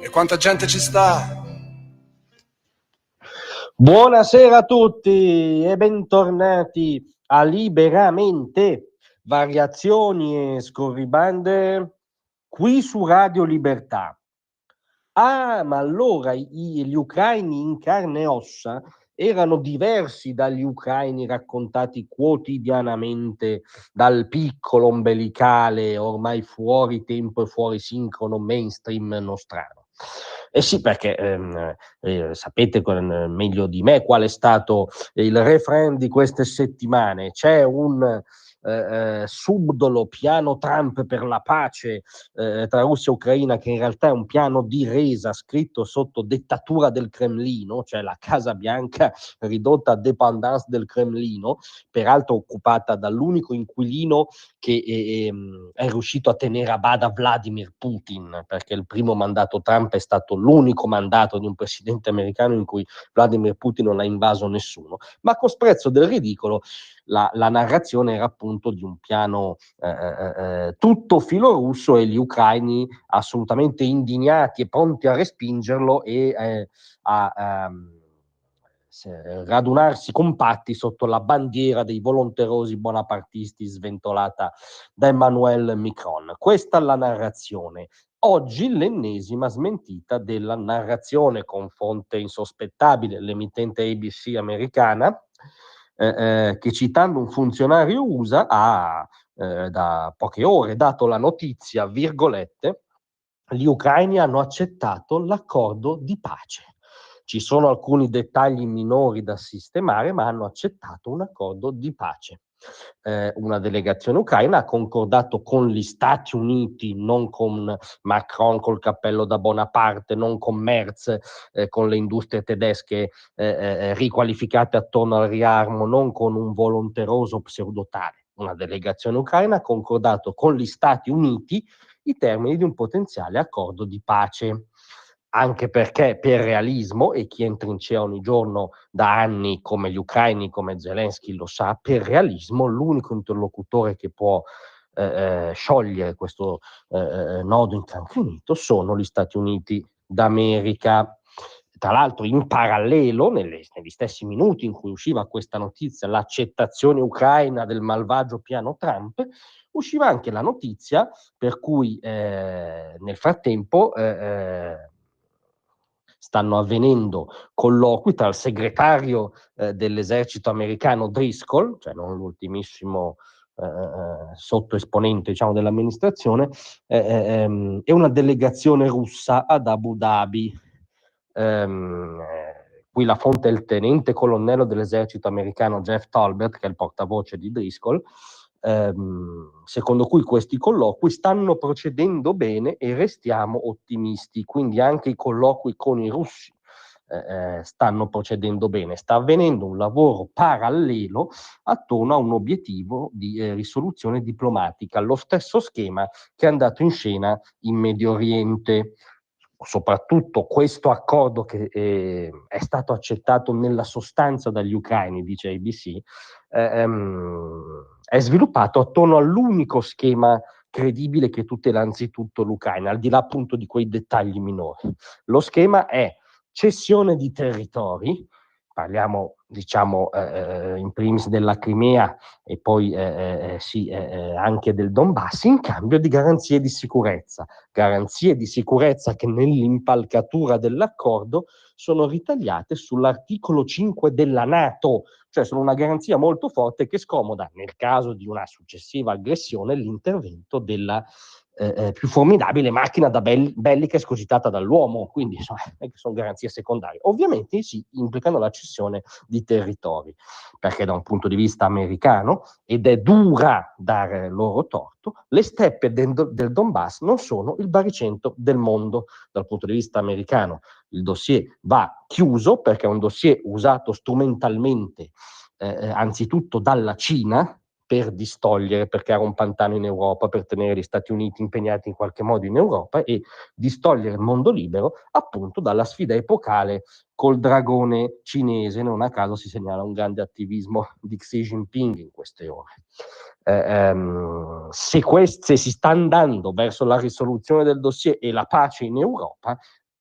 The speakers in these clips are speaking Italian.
E quanta gente ci sta? Buonasera a tutti e bentornati a Liberamente, variazioni e scorribande qui su Radio Libertà. Ah, ma allora gli ucraini in carne e ossa erano diversi dagli ucraini raccontati quotidianamente dal piccolo ombelicale ormai fuori tempo e fuori sincrono mainstream nostrano. Eh sì, perché sapete meglio di me qual è stato il refrain di queste settimane. C'è un subdolo piano Trump per la pace tra Russia e Ucraina, che in realtà è un piano di resa scritto sotto dettatura del Cremlino, cioè la Casa Bianca ridotta a dépendance del Cremlino, peraltro occupata dall'unico inquilino che è riuscito a tenere a bada Vladimir Putin, perché il primo mandato Trump è stato l'unico mandato di un presidente americano in cui Vladimir Putin non ha invaso nessuno, ma con sprezzo del ridicolo la narrazione era appunto di un piano tutto filorusso e gli ucraini assolutamente indignati e pronti a respingerlo e a radunarsi compatti sotto la bandiera dei volonterosi bonapartisti sventolata da Emmanuel Macron. Questa è la narrazione. Oggi l'ennesima smentita della narrazione con fonte insospettabile, l'emittente ABC americana, che citando un funzionario USA ha da poche ore dato la notizia, virgolette, gli ucraini hanno accettato l'accordo di pace. Ci sono alcuni dettagli minori da sistemare, ma hanno accettato un accordo di pace. Una delegazione ucraina ha concordato con gli Stati Uniti, non con Macron col cappello da Bonaparte, non con Merz, con le industrie tedesche riqualificate attorno al riarmo, non con un volonteroso pseudotale. Una delegazione ucraina ha concordato con gli Stati Uniti i termini di un potenziale accordo di pace. Anche perché per realismo, e chi entra in trincea ogni giorno da anni come gli ucraini, come Zelensky lo sa, per realismo l'unico interlocutore che può sciogliere questo nodo incancrenito sono gli Stati Uniti d'America. Tra l'altro, in parallelo, negli stessi minuti in cui usciva questa notizia, l'accettazione ucraina del malvagio piano Trump, usciva anche la notizia per cui nel frattempo stanno avvenendo colloqui tra il segretario dell'esercito americano Driscoll, cioè non l'ultimissimo sottoesponente, diciamo, dell'amministrazione, e una delegazione russa ad Abu Dhabi. Qui la fonte è il tenente colonnello dell'esercito americano Jeff Tolbert, che è il portavoce di Driscoll, secondo cui questi colloqui stanno procedendo bene e restiamo ottimisti, quindi anche i colloqui con i russi stanno procedendo bene. Sta avvenendo un lavoro parallelo attorno a un obiettivo di risoluzione diplomatica, lo stesso schema che è andato in scena in Medio Oriente. Soprattutto questo accordo che è stato accettato nella sostanza dagli ucraini, dice ABC, è sviluppato attorno all'unico schema credibile che tutela anzitutto l'Ucraina, al di là appunto di quei dettagli minori. Lo schema è cessione di territori, parliamo diciamo in primis della Crimea e poi anche del Donbass, in cambio di garanzie di sicurezza che nell'impalcatura dell'accordo sono ritagliate sull'articolo 5 della NATO, cioè sono una garanzia molto forte che scomoda, nel caso di una successiva aggressione, l'intervento della più formidabile macchina da bellica escogitata dall'uomo, quindi insomma, sono garanzie secondarie. Ovviamente si implicano la cessione di territori, perché da un punto di vista americano, ed è dura dare loro torto, le steppe del Donbass non sono il baricentro del mondo dal punto di vista americano. Il dossier va chiuso perché è un dossier usato strumentalmente anzitutto dalla Cina per distogliere, per creare un pantano in Europa, per tenere gli Stati Uniti impegnati in qualche modo in Europa e distogliere il mondo libero appunto dalla sfida epocale col dragone cinese. Non a caso si segnala un grande attivismo di Xi Jinping in queste ore. Se si sta andando verso la risoluzione del dossier e la pace in Europa,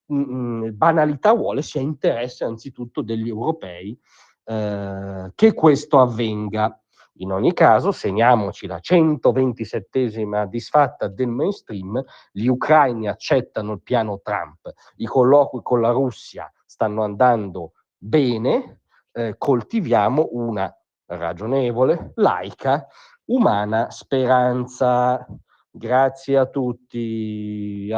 banalità vuole sia interesse anzitutto degli europei che questo avvenga. In ogni caso, segniamoci la 127ª disfatta del mainstream, gli ucraini accettano il piano Trump, i colloqui con la Russia stanno andando bene, coltiviamo una ragionevole, laica, umana speranza. Grazie a tutti.